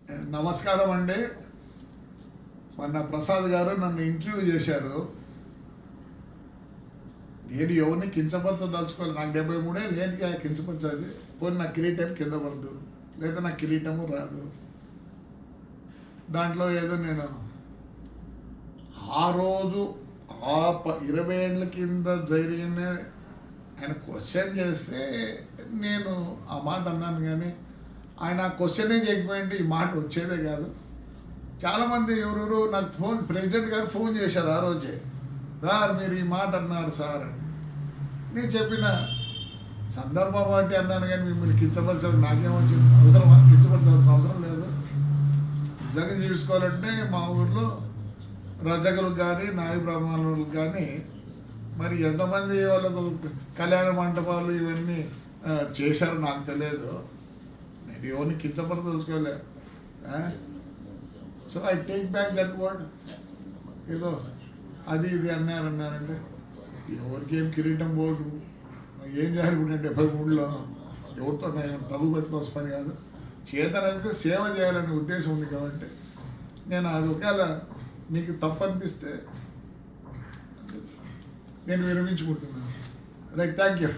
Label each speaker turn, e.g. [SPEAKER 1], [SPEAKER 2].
[SPEAKER 1] నమస్కారం అండి. మొన్న ప్రసాద్ గారు నన్ను ఇంటర్వ్యూ చేశారు. నేను ఎవరిని కించపరచదలుచుకోవాలి. నాకు 73 ఏళ్ళు, ఏంటిగా కించపరచాలి? పోనీ నా కిరీటం కింద పడదు, లేదా నా కిరీటము రాదు. దాంట్లో ఏదో నేను ఆ రోజు 20 ఏళ్ళ కింద జరిగిన ఆయన క్వశ్చన్ చేస్తే నేను ఆ మాట అన్నాను. కానీ ఆయన ఆ క్వశ్చనే చేయకపోయింటే ఈ మాట వచ్చేదే కాదు. చాలామంది ఎవరెవరు నాకు ప్రెసిడెంట్ గారు ఫోన్ చేశారు ఆ రోజే, సార్ మీరు ఈ మాట అన్నారు సార్ అని. నేను చెప్పిన సందర్భం బట్టి అన్నాను, కానీ మిమ్మల్ని కించపరచాల్సి నాకేమొచ్చింది? అవసరమా? కించపరచాల్సిన అవసరం లేదు. నిజంగా జీవించుకోవాలంటే మా ఊర్లో రజకులకు కానీ నాయ బ్రాహ్మణులకు కానీ మరి ఎంతమంది వాళ్ళకు కళ్యాణ మంటపాలు ఇవన్నీ చేశారో నాకు తెలియదు. నేను ఎవరిని కించపరదలుచుకోలే. So I take back that word. ఏదో అది ఇది అన్నారంటే ఎవరికి ఏం కిరీటం పోదు. ఏం జరుగుతుంటే 73లో ఎవరితో నేను తగు పెట్టుకోవాల్సిన పని కాదు. చేతనైతే సేవ చేయాలనే ఉద్దేశం ఉంది. కాబట్టి నేను అది ఒకవేళ మీకు తప్పు అనిపిస్తే నేను విరమించుకుంటున్నాను. Right, thank you.